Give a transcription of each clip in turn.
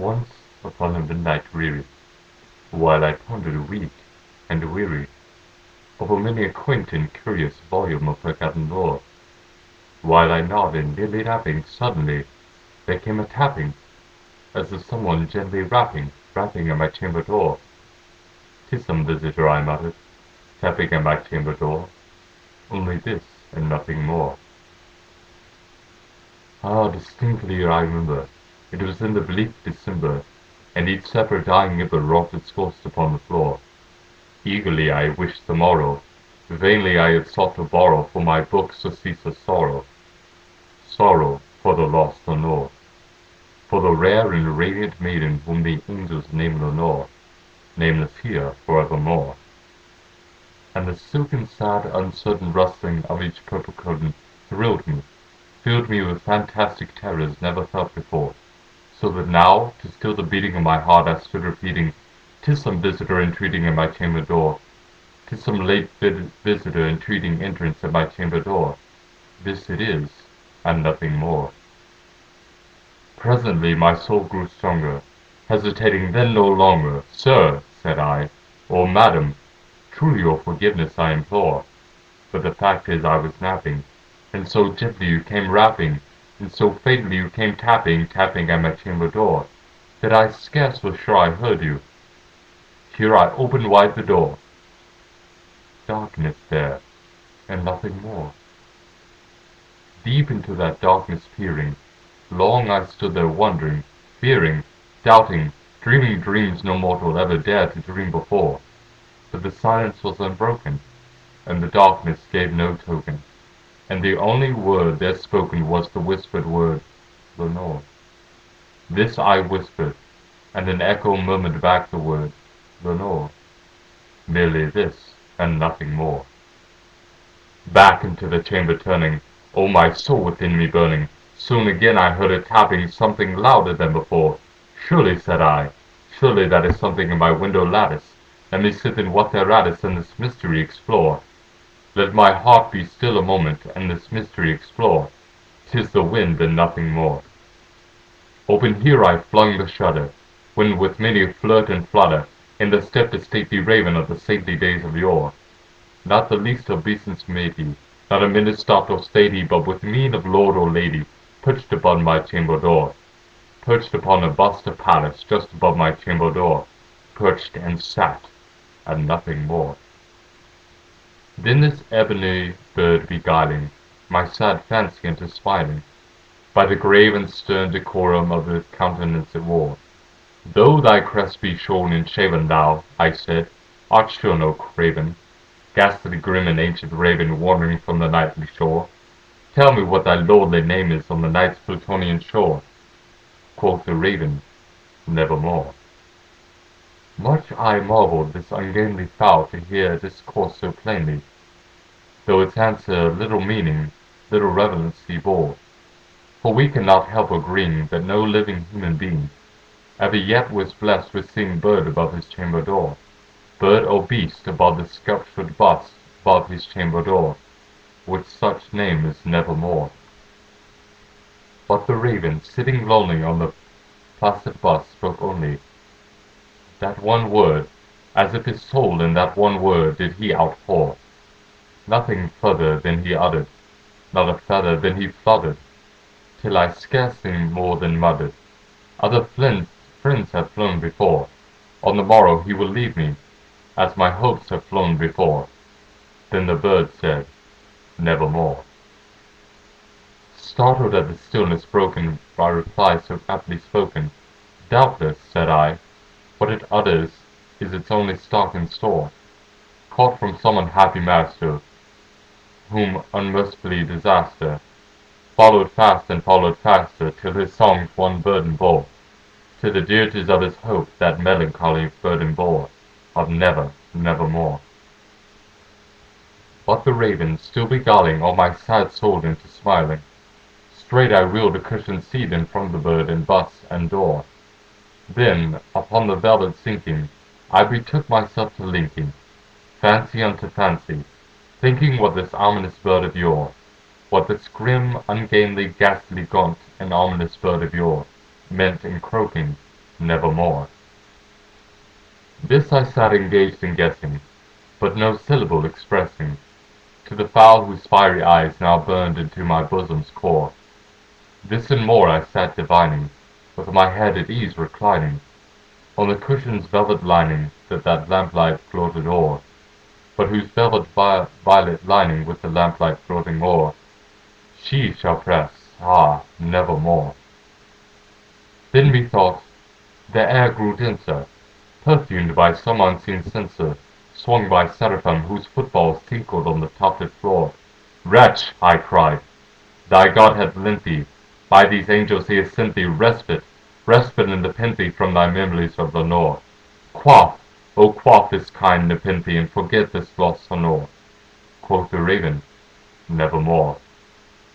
Once upon a midnight dreary, while I pondered weak and weary over many a quaint and curious volume of forgotten lore, while I nodded, nearly napping, suddenly there came a tapping, as of someone gently rapping at my chamber door. "'Tis some visitor," I muttered, tapping at my chamber door, "only this and nothing more." Ah, distinctly I remember, it was in the bleak December, and each separate dying ember wrought its ghost upon the floor. Eagerly I wished the morrow, vainly I had sought to borrow for my books a ceaseless sorrow, sorrow for the lost Lenore, for the rare and radiant maiden whom the angels name Lenore, nameless here forevermore. And the silken sad uncertain rustling of each purple curtain thrilled me, filled me with fantastic terrors never felt before, so that now, to still the beating of my heart, I stood repeating, "'Tis some visitor entreating at my chamber door, 'tis some late visitor entreating entrance at my chamber door. This it is, and nothing more." Presently my soul grew stronger, hesitating then no longer. "Sir," said I, "or madam, truly your forgiveness I implore, but the fact is I was napping, and so gently you came rapping, and so faintly you came tapping at my chamber door, that I scarce was sure I heard you. Here I opened wide the door. Darkness there, and nothing more." Deep into that darkness peering, long I stood there wondering, fearing, doubting, dreaming dreams no mortal ever dared to dream before. But the silence was unbroken, and the darkness gave no token, and the only word there spoken was the whispered word, "Lenore." This I whispered, and an echo murmured back the word, "Lenore." Merely this, and nothing more. Back into the chamber turning, oh my soul within me burning, soon again I heard a tapping, something louder than before. "Surely," said I, "surely that is something in my window lattice. Let me sit and what thereat is, and this mystery explore. Let my heart be still a moment, and this mystery explore. 'Tis the wind and nothing more." Open here I flung the shutter, when with many a flirt and flutter, in there stepped a stately raven of the saintly days of yore. Not the least obeisance made he, not a minute stopped or stayed he, but with mien of lord or lady, perched upon my chamber door, perched upon a bust of Pallas just above my chamber door, perched and sat, and nothing more. Then this ebony bird beguiling my sad fancy into smiling, by the grave and stern decorum of his countenance it wore. "Though thy crest be shorn and shaven, thou," I said, "art sure no craven, ghastly grim and ancient raven wandering from the nightly shore. Tell me what thy lordly name is on the night's Plutonian shore." Quoth the raven, "Nevermore." Much I marvelled this ungainly fowl to hear discourse so plainly, though its answer little meaning, little relevancy bore. For we cannot help agreeing that no living human being ever yet was blessed with seeing bird above his chamber door, bird or beast above the sculptured bust above his chamber door, which such name is Nevermore. But the raven, sitting lonely on the placid bust, spoke only that one word, as if his soul in that one word did he outpour. Nothing further than he uttered, not a feather than he fluttered, till I scarcely more than muttered, "Other friends have flown before. On the morrow he will leave me, as my hopes have flown before." Then the bird said, "Nevermore." Startled at the stillness broken by reply so aptly spoken, "Doubtless," said I, "what it utters is its only stock and store, caught from some unhappy master, whom unmercifully disaster followed fast and followed faster, till his songs one burden bore, to the dirges of his hope that melancholy burden bore, of never, nevermore." But the raven, still beguiling all my sad soul into smiling, straight I wheeled a cushioned seat in front of the bird and bust and door. Then, upon the velvet sinking, I betook myself to linking fancy unto fancy, thinking what this ominous bird of yore, what this grim, ungainly, ghastly, gaunt, and ominous bird of yore meant in croaking nevermore. This I sat engaged in guessing, but no syllable expressing, to the fowl whose fiery eyes now burned into my bosom's core. This and more I sat divining, with my head at ease reclining, on the cushion's velvet lining that lamplight floated o'er, but whose velvet violet lining with the lamplight floating o'er, she shall press, nevermore. Then methought the air grew denser, perfumed by some unseen censer, swung by seraphim whose footfalls tinkled on the tufted floor. Wretch, I cried, thy God hath lent thee, by these angels he has sent thee respite, respite and nepenthe from thy memories of Lenore. Quaff, O quaff this kind nepenthe, and forget this lost sonore. Quoth the raven, nevermore.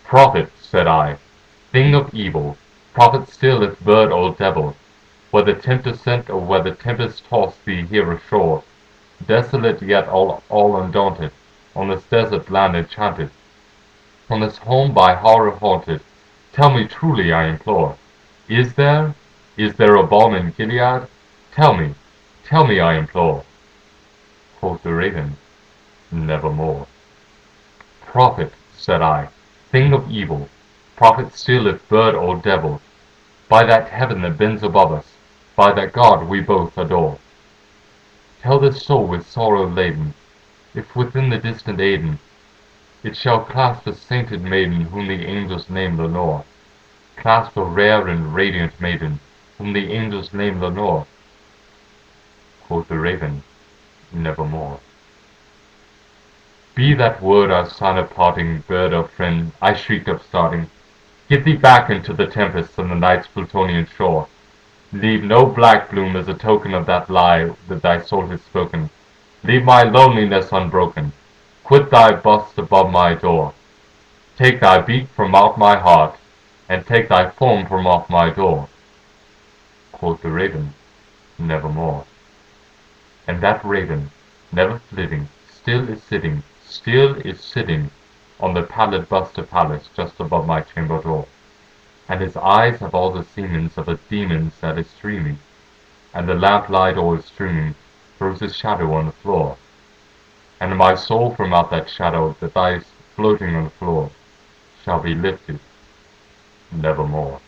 Prophet, said I, thing of evil, prophet still if bird or devil, whether tempest sent or whether tempest tossed thee here ashore, desolate yet all undaunted, on this desert land enchanted, on this home by horror haunted, tell me truly I implore, is there a balm in Gilead? Tell me I implore. Quoth the raven, nevermore. Prophet, said I, thing of evil, prophet still if bird or devil, by that heaven that bends above us, by that God we both adore. Tell this soul with sorrow laden, if within the distant Aidenn it shall clasp a sainted maiden whom the angels name Lenore, clasp a rare and radiant maiden whom the angels name Lenore. Quoth the raven, nevermore. Be that word our sign of parting, bird or friend, I shrieked upstarting. Get thee back into the tempest and the night's Plutonian shore. Leave no black bloom as a token of that lie that thy soul has spoken. Leave my loneliness unbroken. Quit thy bust above my door. Take thy beat from out my heart, and take thy form from off my door. Quoth the raven, nevermore. And that raven, never flitting, still is sitting on the pallid bust of Pallas just above my chamber door. And his eyes have all the semens of a demon's that is streaming, and the lamplight o'er streaming throws his shadow on the floor. And my soul from out that shadow that lies floating on the floor shall be lifted nevermore.